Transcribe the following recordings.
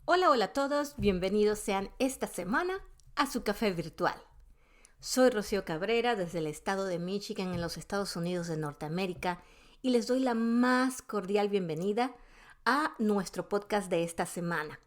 Hola, hola a todos, bienvenidos sean esta semana a su café virtual. Soy Rocío Cabrera desde el estado de Michigan en los Estados Unidos de Norteamérica y les doy la más cordial bienvenida a nuestro podcast de esta semana.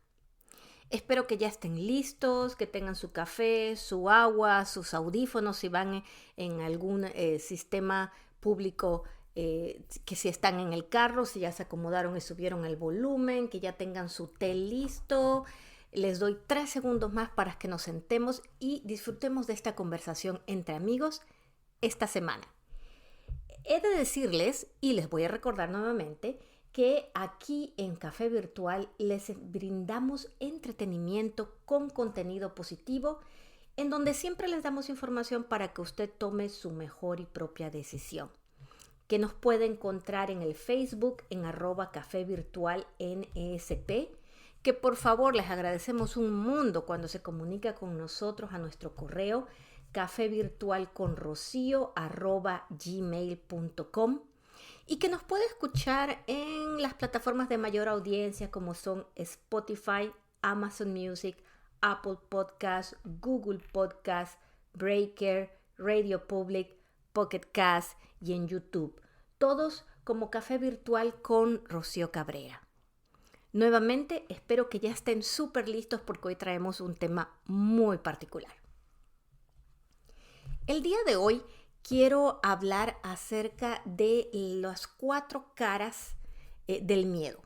Espero que ya estén listos, que tengan su café, su agua, sus audífonos si van en algún sistema público, que si están en el carro, si ya se acomodaron y subieron el volumen, que ya tengan su té listo. Les doy 3 segundos más para que nos sentemos y disfrutemos de esta conversación entre amigos esta semana. He de decirles, y les voy a recordar nuevamente, que aquí en Café Virtual les brindamos entretenimiento con contenido positivo, en donde siempre les damos información para que usted tome su mejor y propia decisión. Que nos puede encontrar en el Facebook en @cafevirtualnsp, que por favor les agradecemos un mundo cuando se comunica con nosotros a nuestro correo cafevirtualconrocio@gmail.com, y que nos puede escuchar en las plataformas de mayor audiencia como son Spotify, Amazon Music, Apple Podcasts, Google Podcasts, Breaker, Radio Public, Pocket Cast y en YouTube. Todos como Café Virtual con Rocío Cabrera. Nuevamente espero que ya estén súper listos porque hoy traemos un tema muy particular. El día de hoy quiero hablar acerca de las 4 caras del miedo.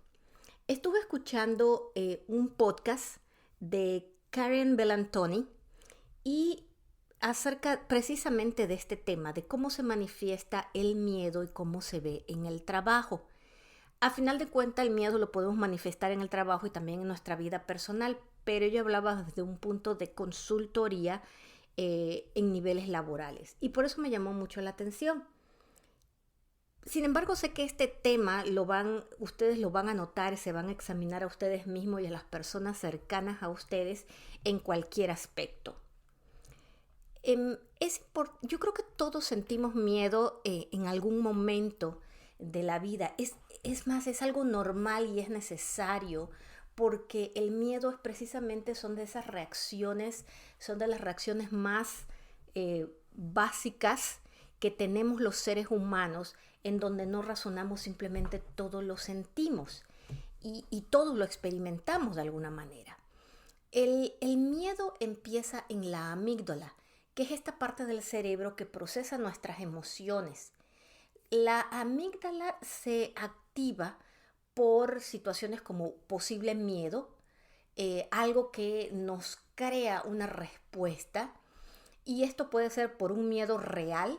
Estuve escuchando un podcast de Karen Bellantoni y acerca precisamente de este tema, de cómo se manifiesta el miedo y cómo se ve en el trabajo. A final de cuentas, el miedo lo podemos manifestar en el trabajo y también en nuestra vida personal, pero yo hablaba desde un punto de consultoría en niveles laborales, y por eso me llamó mucho la atención. Sin embargo, sé que este tema ustedes lo van a notar, se van a examinar a ustedes mismos y a las personas cercanas a ustedes en cualquier aspecto. Yo creo que todos sentimos miedo en algún momento de la vida. Es más, es algo normal y es necesario, porque el miedo es precisamente son de las reacciones más básicas que tenemos los seres humanos, en donde no razonamos, simplemente todo lo sentimos y todo lo experimentamos de alguna manera. El miedo empieza en la amígdala, que es esta parte del cerebro que procesa nuestras emociones. La amígdala se activa por situaciones como posible miedo, algo que nos crea una respuesta, y esto puede ser por un miedo real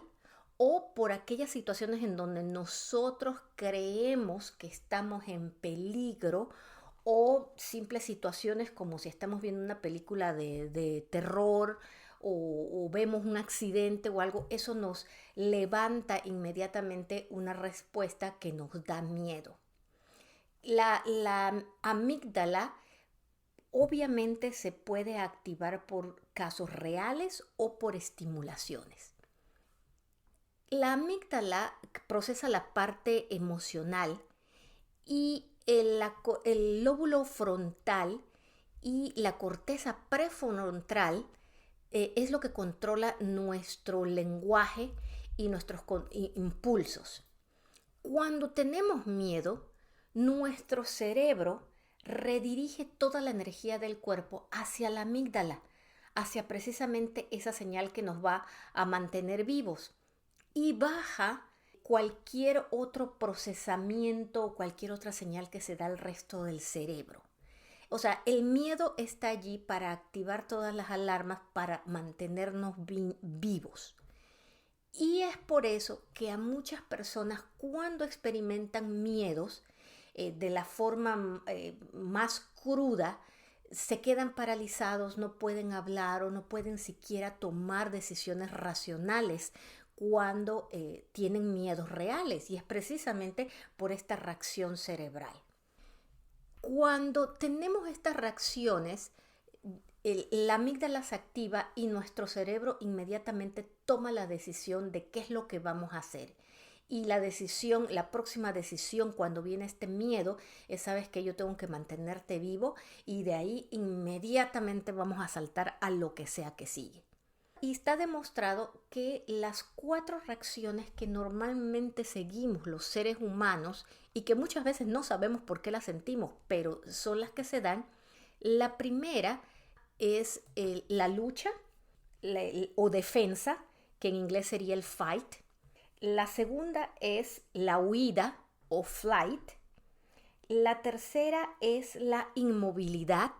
o por aquellas situaciones en donde nosotros creemos que estamos en peligro, o simples situaciones como si estamos viendo una película de terror o vemos un accidente o algo. Eso nos levanta inmediatamente una respuesta que nos da miedo. La amígdala obviamente se puede activar por casos reales o por estimulaciones. La amígdala procesa la parte emocional, y el lóbulo frontal y la corteza prefrontal es lo que controla nuestro lenguaje y nuestros impulsos. Cuando tenemos miedo, nuestro cerebro redirige toda la energía del cuerpo hacia la amígdala, hacia precisamente esa señal que nos va a mantener vivos, y baja cualquier otro procesamiento o cualquier otra señal que se da al resto del cerebro. O sea, el miedo está allí para activar todas las alarmas para mantenernos vivos. Y es por eso que a muchas personas, cuando experimentan miedos de la forma más cruda, se quedan paralizados, no pueden hablar o no pueden siquiera tomar decisiones racionales cuando tienen miedos reales, y es precisamente por esta reacción cerebral. Cuando tenemos estas reacciones, la amígdala se activa y nuestro cerebro inmediatamente toma la decisión de qué es lo que vamos a hacer. Y la próxima decisión cuando viene este miedo es, sabes que yo tengo que mantenerte vivo y de ahí inmediatamente vamos a saltar a lo que sea que sigue. Y está demostrado que las 4 reacciones que normalmente seguimos los seres humanos y que muchas veces no sabemos por qué las sentimos, pero son las que se dan. La primera es la lucha o defensa, que en inglés sería el fight. La segunda es la huida o flight. La tercera es la inmovilidad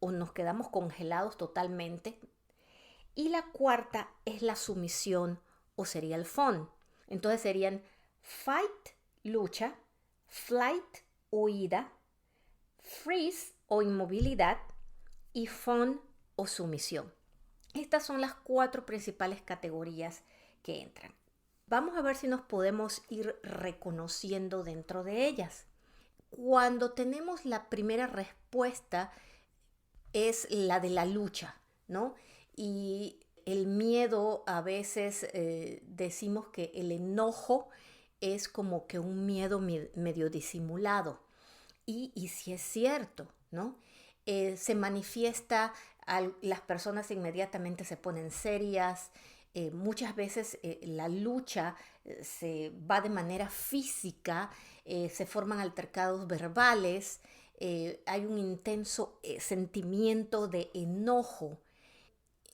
o nos quedamos congelados totalmente. Y la cuarta es la sumisión o sería el fawn. Entonces serían fight, lucha, flight, huida, freeze o inmovilidad y fawn o sumisión. Estas son las 4 principales categorías que entran. Vamos a ver si nos podemos ir reconociendo dentro de ellas. Cuando tenemos la primera respuesta es la de la lucha, ¿no? Y el miedo, a veces decimos que el enojo es como que un miedo medio disimulado. Y sí es cierto, ¿no? Se manifiesta, las personas inmediatamente se ponen serias. Muchas veces la lucha se va de manera física, se forman altercados verbales, hay un intenso sentimiento de enojo.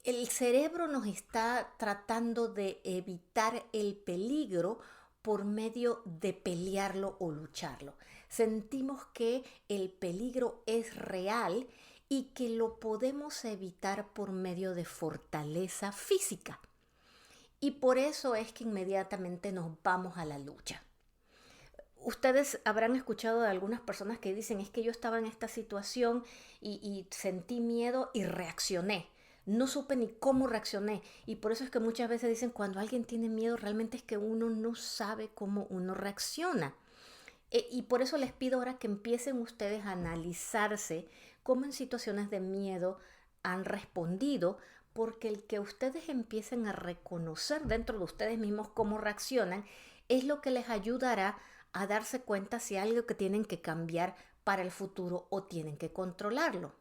El cerebro nos está tratando de evitar el peligro por medio de pelearlo o lucharlo. Sentimos que el peligro es real y que lo podemos evitar por medio de fortaleza física. Y por eso es que inmediatamente nos vamos a la lucha. Ustedes habrán escuchado de algunas personas que dicen, es que yo estaba en esta situación y sentí miedo y reaccioné. No supe ni cómo reaccioné. Y por eso es que muchas veces dicen, cuando alguien tiene miedo, realmente es que uno no sabe cómo uno reacciona. Y por eso les pido ahora que empiecen ustedes a analizarse cómo en situaciones de miedo han respondido, porque el que ustedes empiecen a reconocer dentro de ustedes mismos cómo reaccionan es lo que les ayudará a darse cuenta si hay algo que tienen que cambiar para el futuro o tienen que controlarlo.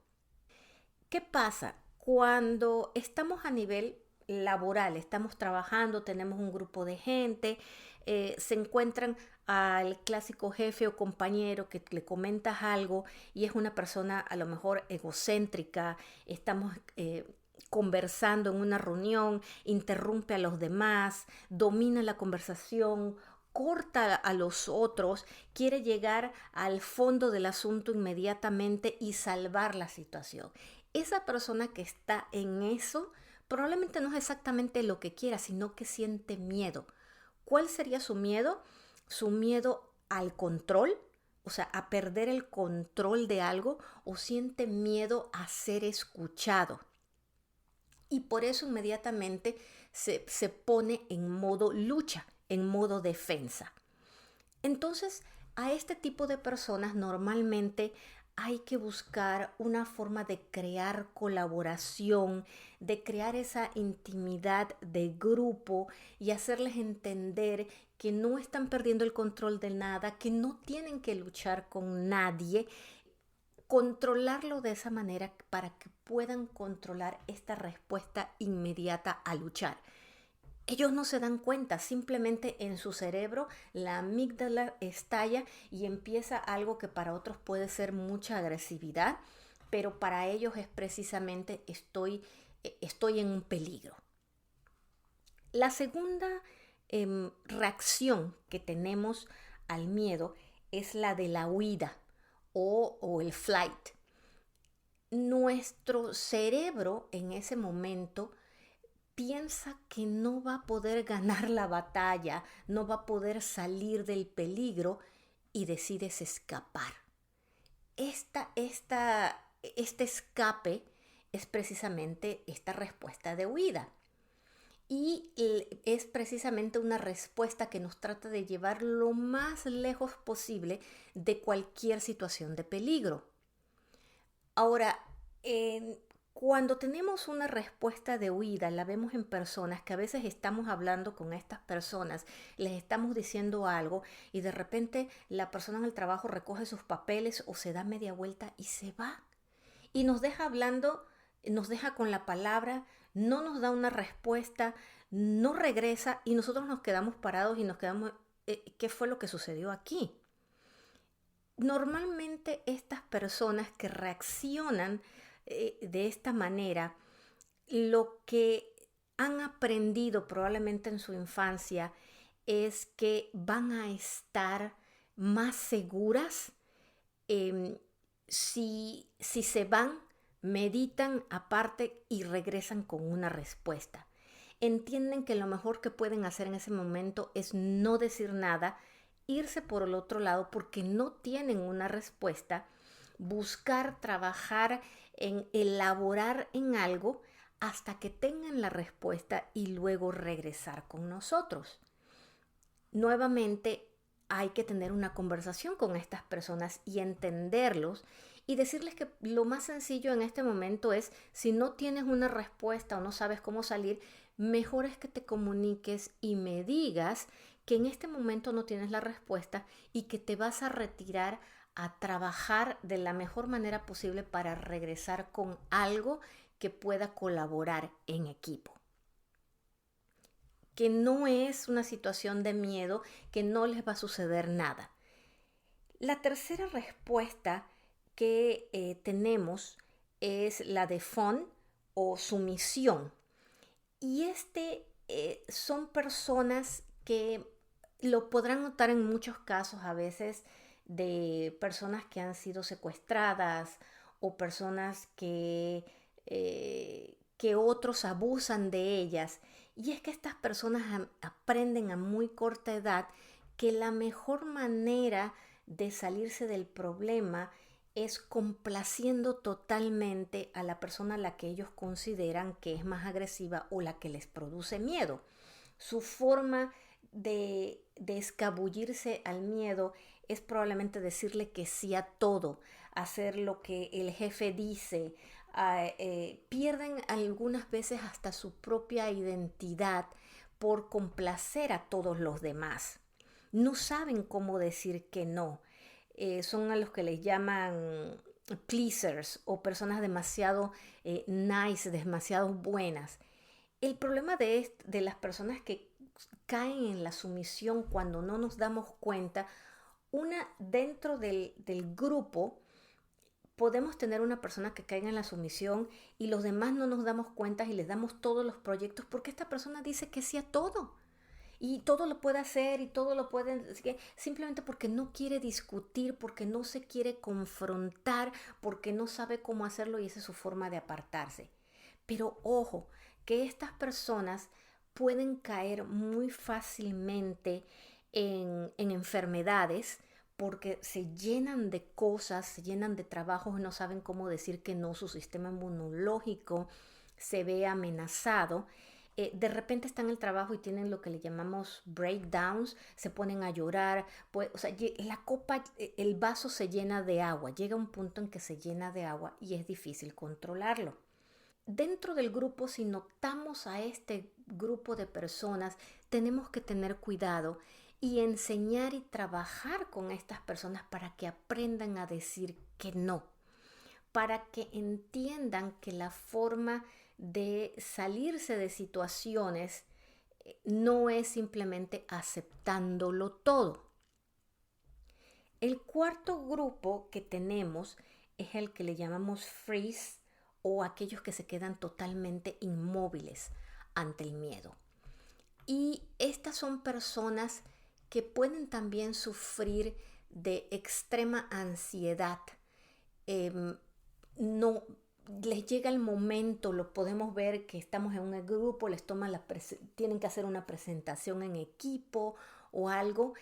¿Qué pasa? Cuando estamos a nivel laboral, estamos trabajando, tenemos un grupo de gente, se encuentran al clásico jefe o compañero que le comentas algo y es una persona a lo mejor egocéntrica, estamos conversando en una reunión, interrumpe a los demás, domina la conversación, corta a los otros, quiere llegar al fondo del asunto inmediatamente y salvar la situación. Esa persona que está en eso probablemente no es exactamente lo que quiera, sino que siente miedo. ¿Cuál sería su miedo? Su miedo al control, o sea, a perder el control de algo, o siente miedo a ser escuchado. Y por eso inmediatamente se pone en modo lucha, en modo defensa. Entonces, a este tipo de personas normalmente hay que buscar una forma de crear colaboración, de crear esa intimidad de grupo y hacerles entender que no están perdiendo el control de nada, que no tienen que luchar con nadie, controlarlo de esa manera para que puedan controlar esta respuesta inmediata a luchar. Ellos no se dan cuenta, simplemente en su cerebro la amígdala estalla y empieza algo que para otros puede ser mucha agresividad, pero para ellos es precisamente estoy en un peligro. La segunda reacción que tenemos al miedo es la de la huida o el flight. Nuestro cerebro en ese momento piensa que no va a poder ganar la batalla, no va a poder salir del peligro y decides escapar. Este escape es precisamente esta respuesta de huida. Y es precisamente una respuesta que nos trata de llevar lo más lejos posible de cualquier situación de peligro. Ahora, Cuando tenemos una respuesta de huida, la vemos en personas que a veces estamos hablando con estas personas, les estamos diciendo algo y de repente la persona en el trabajo recoge sus papeles o se da media vuelta y se va. Y nos deja hablando, nos deja con la palabra, no nos da una respuesta, no regresa y nosotros nos quedamos parados y nos quedamos, ¿qué fue lo que sucedió aquí? Normalmente estas personas que reaccionan de esta manera, lo que han aprendido probablemente en su infancia es que van a estar más seguras si se van, meditan aparte y regresan con una respuesta. Entienden que lo mejor que pueden hacer en ese momento es no decir nada, irse por el otro lado porque no tienen una respuesta, buscar, trabajar en elaborar en algo hasta que tengan la respuesta y luego regresar con nosotros. Nuevamente hay que tener una conversación con estas personas y entenderlos y decirles que lo más sencillo en este momento es, si no tienes una respuesta o no sabes cómo salir, mejor es que te comuniques y me digas que en este momento no tienes la respuesta y que te vas a retirar a trabajar de la mejor manera posible para regresar con algo que pueda colaborar en equipo. Que no es una situación de miedo, que no les va a suceder nada. La tercera respuesta que tenemos es la de fawn o sumisión. Y son personas que lo podrán notar en muchos casos, a veces de personas que han sido secuestradas o personas que otros abusan de ellas. Y es que estas personas aprenden a muy corta edad que la mejor manera de salirse del problema es complaciendo totalmente a la persona a la que ellos consideran que es más agresiva o la que les produce miedo. Su forma de escabullirse al miedo es probablemente decirle que sí a todo, hacer lo que el jefe dice. Pierden algunas veces hasta su propia identidad por complacer a todos los demás. No saben cómo decir que no. Son a los que les llaman pleasers o personas demasiado nice, demasiado buenas. El problema de las personas que caen en la sumisión cuando no nos damos cuenta, dentro del grupo podemos tener una persona que caiga en la sumisión y los demás no nos damos cuenta y les damos todos los proyectos porque esta persona dice que sí a todo. Y todo lo puede hacer y todo lo puede, simplemente porque no quiere discutir, porque no se quiere confrontar, porque no sabe cómo hacerlo y esa es su forma de apartarse. Pero ojo, que estas personas pueden caer muy fácilmente en enfermedades porque se llenan de cosas, se llenan de trabajos y no saben cómo decir que no, su sistema inmunológico se ve amenazado. De repente están en el trabajo y tienen lo que le llamamos breakdowns, se ponen a llorar, pues, o sea, la copa, el vaso se llena de agua, llega un punto en que se llena de agua y es difícil controlarlo. Dentro del grupo, si notamos a este grupo de personas, tenemos que tener cuidado y enseñar y trabajar con estas personas para que aprendan a decir que no, para que entiendan que la forma de salirse de situaciones no es simplemente aceptándolo todo. El cuarto grupo que tenemos es el que le llamamos freeze o aquellos que se quedan totalmente inmóviles ante el miedo. Y estas son personas que pueden también sufrir de extrema ansiedad. No les llega el momento, lo podemos ver que estamos en un grupo, tienen que hacer una presentación en equipo o algo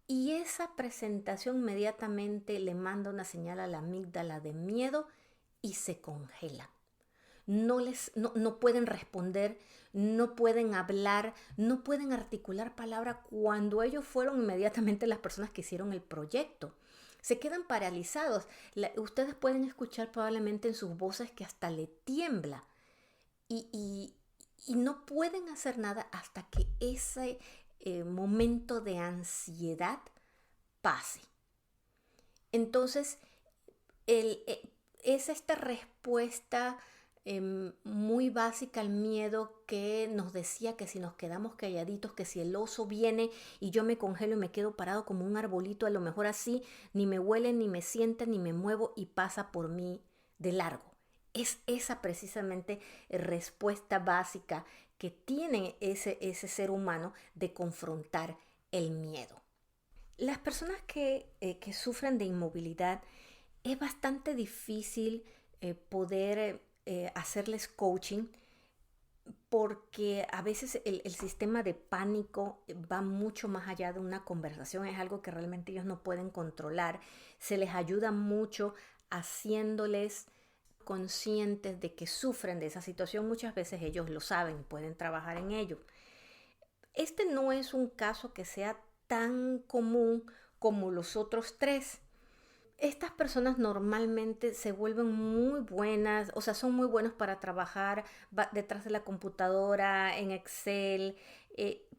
y esa presentación inmediatamente le manda una señal a la amígdala de miedo y se congelan. No pueden responder, no pueden hablar, no pueden articular palabra cuando ellos fueron inmediatamente las personas que hicieron el proyecto. Se quedan paralizados. Ustedes pueden escuchar probablemente en sus voces que hasta le tiembla y, y- y no pueden hacer nada hasta que ese momento de ansiedad pase. Entonces, el, eh, es esta respuesta muy básica al miedo que nos decía que si nos quedamos calladitos, que si el oso viene y yo me congelo y me quedo parado como un arbolito, a lo mejor así ni me huele, ni me sienta, ni me muevo y pasa por mí de largo. Es esa precisamente respuesta básica que tiene ese ser humano de confrontar el miedo. Las personas que sufren de inmovilidad es bastante difícil poder hacerles coaching porque a veces el sistema de pánico va mucho más allá de una conversación, es algo que realmente ellos no pueden controlar. Se les ayuda mucho haciéndoles conscientes de que sufren de esa situación. Muchas veces ellos lo saben, pueden trabajar en ello. Este no es un caso que sea tan común como los otros tres. Estas personas normalmente se vuelven muy buenas, o sea, son muy buenos para trabajar detrás de la computadora, en Excel,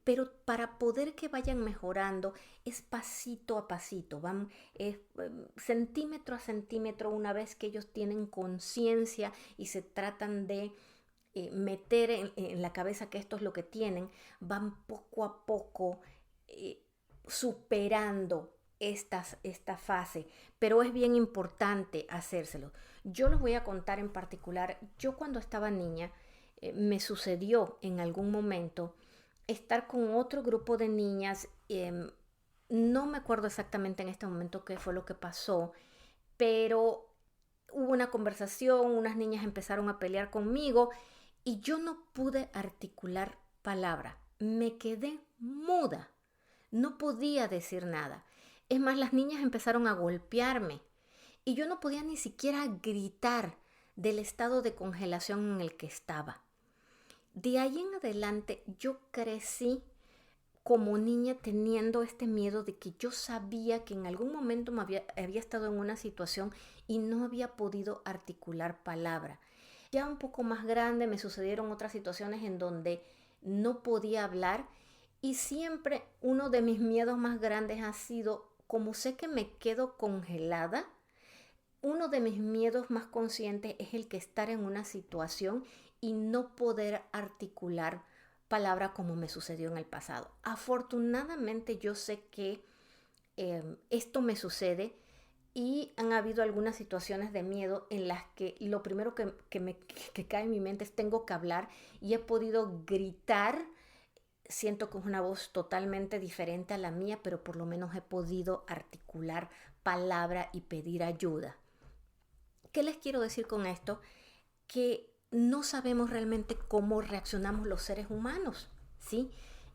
pero para poder que vayan mejorando es pasito a pasito, van centímetro a centímetro una vez que ellos tienen conciencia y se tratan de meter en la cabeza que esto es lo que tienen, van poco a poco eh, superando esta fase, pero es bien importante hacérselo. Yo les voy a contar en particular, yo cuando estaba niña, me sucedió en algún momento estar con otro grupo de niñas, no me acuerdo exactamente en este momento qué fue lo que pasó, pero hubo una conversación, unas niñas empezaron a pelear conmigo y yo no pude articular palabra, me quedé muda, no podía decir nada. Es más, las niñas empezaron a golpearme y yo no podía ni siquiera gritar del estado de congelación en el que estaba. De ahí en adelante yo crecí como niña teniendo este miedo de que yo sabía que en algún momento había estado en una situación y no había podido articular palabra. Ya un poco más grande me sucedieron otras situaciones en donde no podía hablar y siempre uno de mis miedos más grandes ha sido, como sé que me quedo congelada, uno de mis miedos más conscientes es el que estar en una situación y no poder articular palabra como me sucedió en el pasado. Afortunadamente yo sé que esto me sucede y han habido algunas situaciones de miedo en las que lo primero que cae en mi mente es tengo que hablar y he podido gritar. Siento que es una voz totalmente diferente a la mía, pero por lo menos he podido articular palabra y pedir ayuda. ¿Qué les quiero decir con esto? Que no sabemos realmente cómo reaccionamos los seres humanos, ¿sí?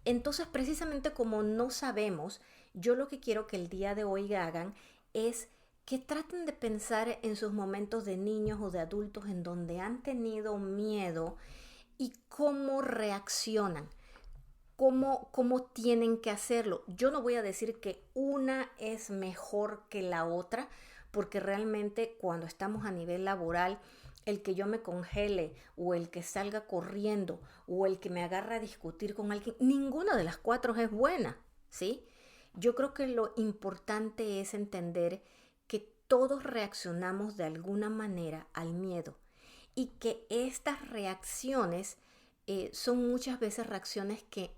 Entonces, precisamente como no sabemos, yo lo que quiero que el día de hoy hagan es que traten de pensar en sus momentos de niños o de adultos en donde han tenido miedo y cómo reaccionan. Cómo tienen que hacerlo. Yo no voy a decir que una es mejor que la otra, porque realmente cuando estamos a nivel laboral, el que yo me congele o el que salga corriendo o el que me agarre a discutir con alguien, ninguna de las cuatro es buena, ¿sí? Yo creo que lo importante es entender que todos reaccionamos de alguna manera al miedo y que estas reacciones son muchas veces reacciones que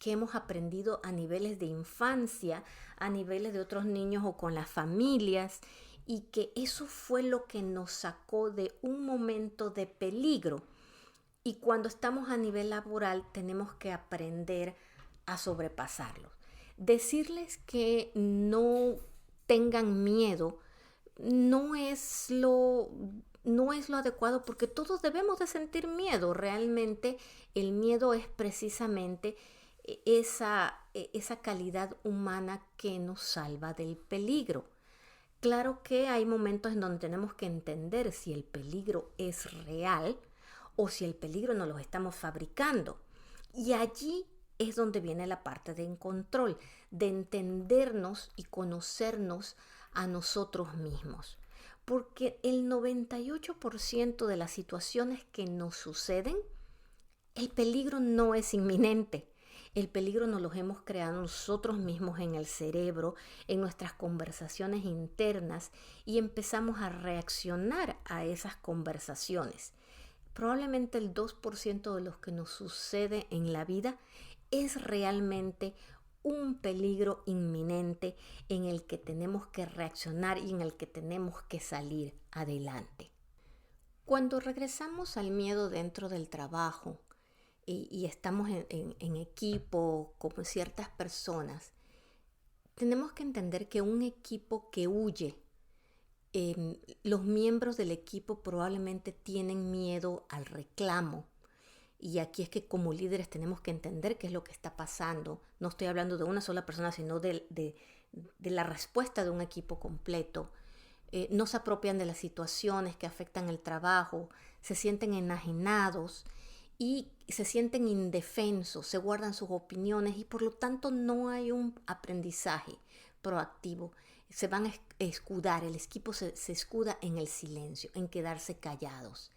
hemos aprendido a niveles de infancia, a niveles de otros niños o con las familias, y que eso fue lo que nos sacó de un momento de peligro. Y cuando estamos a nivel laboral tenemos que aprender a sobrepasarlo. Decirles que no tengan miedo no es lo adecuado porque todos debemos de sentir miedo. Realmente el miedo es precisamente esa calidad humana que nos salva del peligro. Claro que hay momentos en donde tenemos que entender si el peligro es real o si el peligro nos lo estamos fabricando. Y allí es donde viene la parte de control, de entendernos y conocernos a nosotros mismos. Porque el 98% de las situaciones que nos suceden, el peligro no es inminente. El peligro nos lo hemos creado nosotros mismos en el cerebro, en nuestras conversaciones internas, y empezamos a reaccionar a esas conversaciones. Probablemente el 2% de lo que nos sucede en la vida es realmente un peligro inminente en el que tenemos que reaccionar y en el que tenemos que salir adelante. Cuando regresamos al miedo dentro del trabajo y estamos en equipo con ciertas personas, tenemos que entender que un equipo que huye, los miembros del equipo probablemente tienen miedo al reclamo. Y aquí es que como líderes tenemos que entender qué es lo que está pasando. No estoy hablando de una sola persona, sino de la respuesta de un equipo completo. No se apropian de las situaciones que afectan el trabajo, se sienten enajenados y se sienten indefensos, se guardan sus opiniones y por lo tanto no hay un aprendizaje proactivo. Se van a escudar, el equipo se escuda en el silencio, en quedarse callados.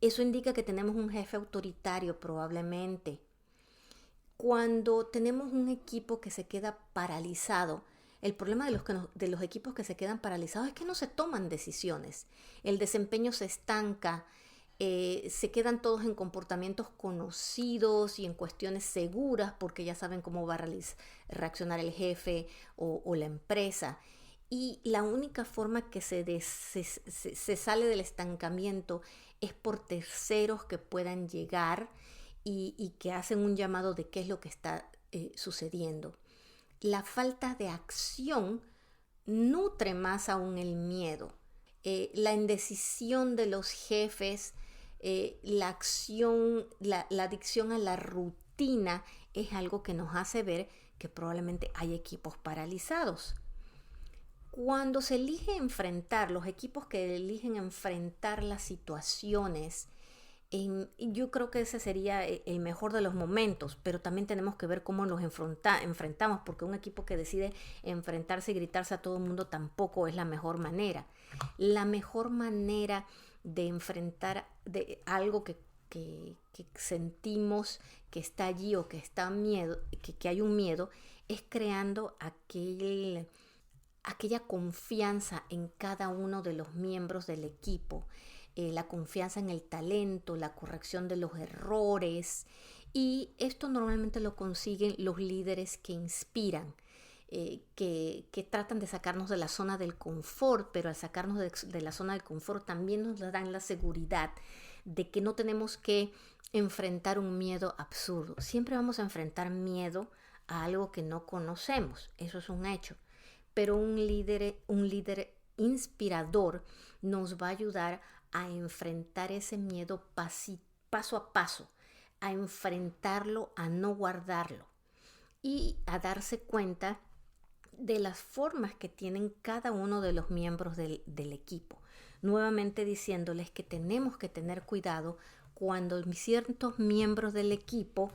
Eso indica que tenemos un jefe autoritario probablemente. Cuando tenemos un equipo que se queda paralizado, el problema de los equipos que se quedan paralizados es que no se toman decisiones. El desempeño se estanca, se quedan todos en comportamientos conocidos y en cuestiones seguras porque ya saben cómo va a reaccionar el jefe o la empresa. Y la única forma que se sale del estancamiento es por terceros que puedan llegar y que hacen un llamado de qué es lo que está sucediendo. La falta de acción nutre más aún el miedo. La indecisión de los jefes, la acción, la adicción a la rutina es algo que nos hace ver que probablemente hay equipos paralizados. Cuando se elige enfrentar, los equipos que eligen enfrentar las situaciones, yo creo que ese sería el mejor de los momentos, pero también tenemos que ver cómo nos enfrentamos, porque un equipo que decide enfrentarse y gritarse a todo el mundo tampoco es la mejor manera. La mejor manera de enfrentar algo que sentimos que está allí o que está miedo, que hay un miedo, es creando aquella confianza en cada uno de los miembros del equipo, la confianza en el talento, la corrección de los errores. Y esto normalmente lo consiguen los líderes que inspiran, que tratan de sacarnos de la zona del confort, pero al sacarnos de la zona del confort también nos dan la seguridad de que no tenemos que enfrentar un miedo absurdo. Siempre vamos a enfrentar miedo a algo que no conocemos, eso es un hecho. Pero un líder inspirador nos va a ayudar a enfrentar ese miedo paso a paso, a enfrentarlo, a no guardarlo y a darse cuenta de las formas que tienen cada uno de los miembros del equipo. Nuevamente diciéndoles que tenemos que tener cuidado cuando ciertos miembros del equipo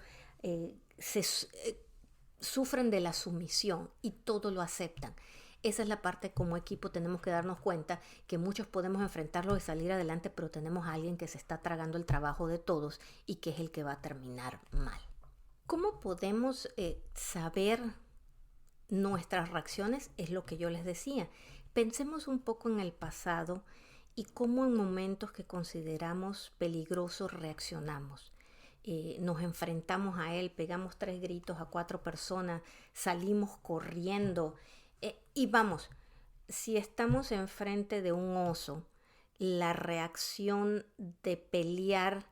sufren de la sumisión y todo lo aceptan. Esa es la parte como equipo tenemos que darnos cuenta que muchos podemos enfrentarlo y salir adelante, pero tenemos a alguien que se está tragando el trabajo de todos y que es el que va a terminar mal. ¿Cómo podemos saber nuestras reacciones? Es lo que yo les decía. Pensemos un poco en el pasado y cómo en momentos que consideramos peligrosos reaccionamos. Nos enfrentamos a él, pegamos 3 gritos a 4 personas, salimos corriendo y vamos, si estamos enfrente de un oso, la reacción de pelear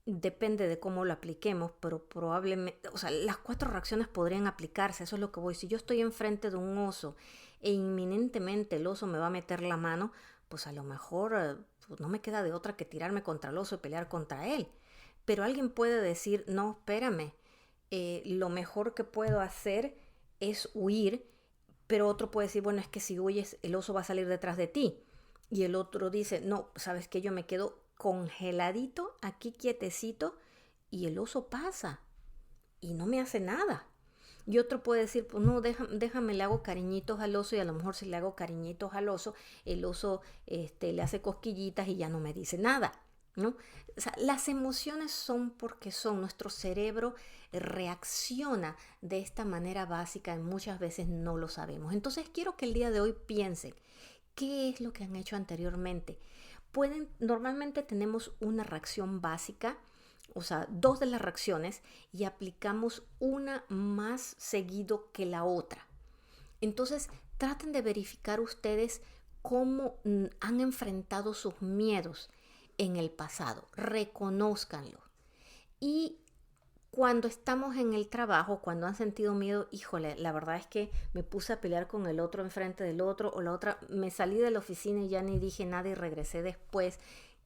depende de cómo lo apliquemos, pero probablemente, o sea, las 4 reacciones podrían aplicarse, eso es lo que voy. Si yo estoy enfrente de un oso e inminentemente el oso me va a meter la mano, pues a lo mejor pues no me queda de otra que tirarme contra el oso y pelear contra él. Pero alguien puede decir, no, espérame, lo mejor que puedo hacer es huir, pero otro puede decir, bueno, es que si huyes el oso va a salir detrás de ti. Y el otro dice, no, sabes que yo me quedo congeladito, aquí quietecito, y el oso pasa y no me hace nada. Y otro puede decir, pues no, déjame, le hago cariñitos al oso, y a lo mejor si le hago cariñitos al oso, el oso le hace cosquillitas y ya no me dice nada, ¿no? O sea, las emociones son porque son. Nuestro cerebro reacciona de esta manera básica y muchas veces no lo sabemos. Entonces quiero que el día de hoy piensen, ¿qué es lo que han hecho anteriormente? Normalmente tenemos una reacción básica, o sea, dos de las reacciones, y aplicamos una más seguido que la otra. Entonces, traten de verificar ustedes cómo han enfrentado sus miedos en el pasado. Reconózcanlo. Y cuando estamos en el trabajo, cuando han sentido miedo, híjole, la verdad es que me puse a pelear con el otro enfrente del otro, o la otra, me salí de la oficina y ya ni dije nada y regresé después.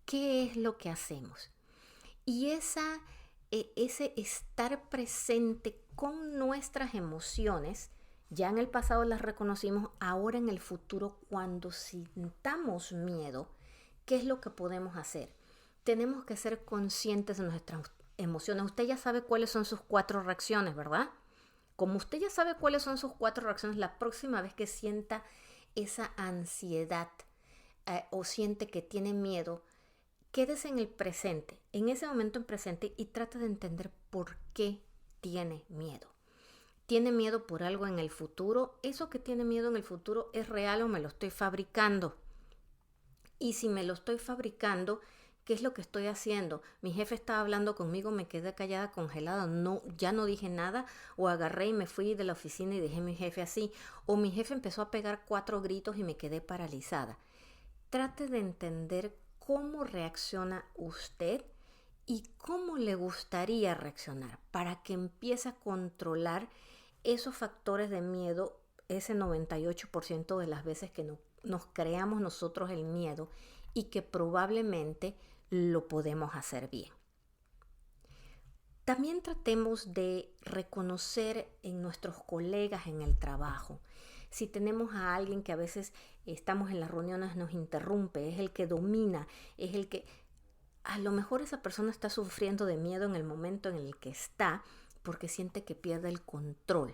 ¿Qué es lo que hacemos? Y ese estar presente con nuestras emociones, ya en el pasado las reconocimos, ahora en el futuro, cuando sintamos miedo, ¿qué es lo que podemos hacer? Tenemos que ser conscientes de nuestras emociones. Usted ya sabe cuáles son sus 4 reacciones, ¿verdad? Como usted ya sabe cuáles son sus 4 reacciones, la próxima vez que sienta esa ansiedad o siente que tiene miedo, quédese en el presente, en ese momento en presente, y trate de entender por qué tiene miedo. ¿Tiene miedo por algo en el futuro? ¿Eso que tiene miedo en el futuro es real o me lo estoy fabricando? Y si me lo estoy fabricando, ¿qué es lo que estoy haciendo? Mi jefe estaba hablando conmigo, me quedé callada, congelada, ya no dije nada, o agarré y me fui de la oficina y dejé a mi jefe así, o mi jefe empezó a pegar 4 gritos y me quedé paralizada. Trate de entender cómo reacciona usted y cómo le gustaría reaccionar para que empiece a controlar esos factores de miedo, ese 98% de las veces que nos creamos nosotros el miedo, y que probablemente lo podemos hacer bien. También tratemos de reconocer en nuestros colegas en el trabajo. Si tenemos a alguien que a veces estamos en las reuniones, nos interrumpe, es el que domina, es el que... A lo mejor esa persona está sufriendo de miedo en el momento en el que está, porque siente que pierde el control.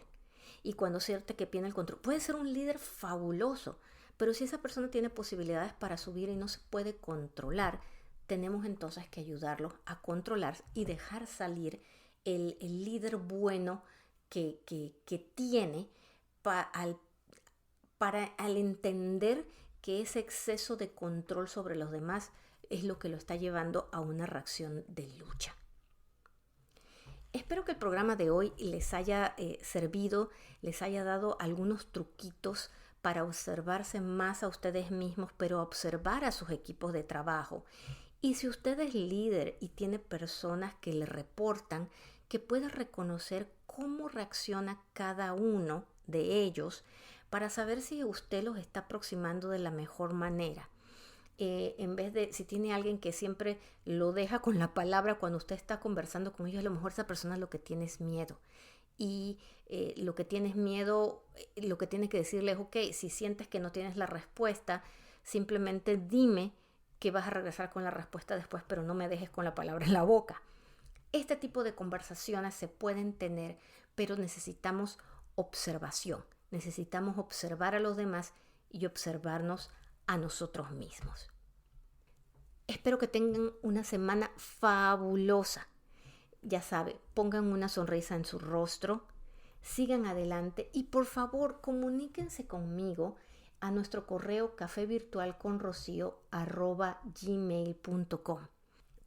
Y cuando siente que pierde el control, puede ser un líder fabuloso, pero si esa persona tiene posibilidades para subir y no se puede controlar, tenemos entonces que ayudarlos a controlar y dejar salir el líder bueno que tiene al entender que ese exceso de control sobre los demás es lo que lo está llevando a una reacción de lucha. Espero que el programa de hoy les haya servido, les haya dado algunos truquitos para observarse más a ustedes mismos, pero observar a sus equipos de trabajo. Y si usted es líder y tiene personas que le reportan, que pueda reconocer cómo reacciona cada uno de ellos para saber si usted los está aproximando de la mejor manera. En vez de, si tiene alguien que siempre lo deja con la palabra cuando usted está conversando con ellos, a lo mejor esa persona lo que tiene es miedo. Y lo que tienes miedo, lo que tienes que decirle es, ok, si sientes que no tienes la respuesta, simplemente dime que vas a regresar con la respuesta después, pero no me dejes con la palabra en la boca. Este tipo de conversaciones se pueden tener, pero necesitamos observación. Necesitamos observar a los demás y observarnos a nosotros mismos. Espero que tengan una semana fabulosa. Ya sabe, pongan una sonrisa en su rostro, sigan adelante y por favor comuníquense conmigo a nuestro correo cafevirtualconrocio@gmail.com.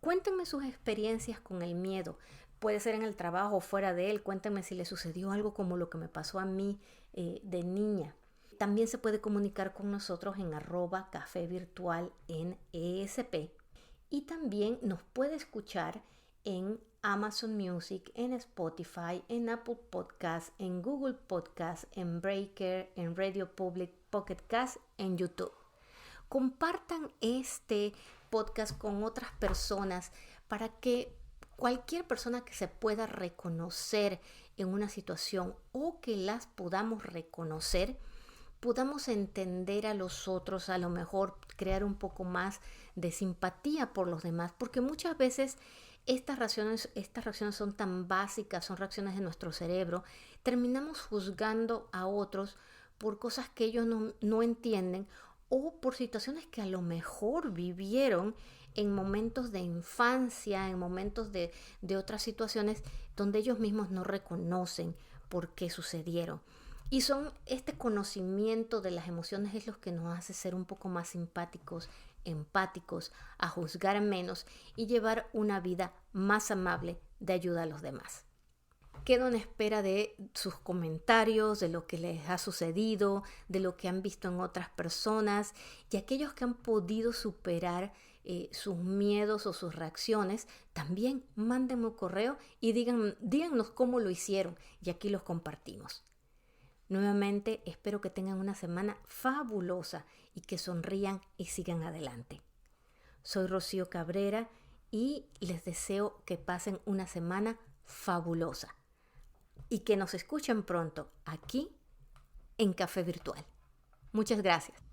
Cuéntenme sus experiencias con el miedo. Puede ser en el trabajo o fuera de él. Cuéntenme si les sucedió algo como lo que me pasó a mí de niña. También se puede comunicar con nosotros en @cafevirtual en ESP. Y también nos puede escuchar en Amazon Music, en Spotify, en Apple Podcasts, en Google Podcasts, en Breaker, en Radio Public, Pocket Cast, en YouTube. Compartan este podcast con otras personas para que cualquier persona que se pueda reconocer en una situación o que las podamos reconocer, podamos entender a los otros, a lo mejor crear un poco más de simpatía por los demás, porque muchas veces Estas reacciones son tan básicas, son reacciones de nuestro cerebro. Terminamos juzgando a otros por cosas que ellos no entienden o por situaciones que a lo mejor vivieron en momentos de infancia, en momentos de otras situaciones donde ellos mismos no reconocen por qué sucedieron. Y este conocimiento de las emociones es lo que nos hace ser un poco más simpáticos, empáticos, a juzgar menos y llevar una vida más amable de ayuda a los demás. Quedo en espera de sus comentarios, de lo que les ha sucedido, de lo que han visto en otras personas y aquellos que han podido superar sus miedos o sus reacciones, también mándenme un correo y díganos cómo lo hicieron y aquí los compartimos. Nuevamente espero que tengan una semana fabulosa y que sonrían y sigan adelante. Soy Rocío Cabrera y les deseo que pasen una semana fabulosa y que nos escuchen pronto aquí en Café Virtual. Muchas gracias.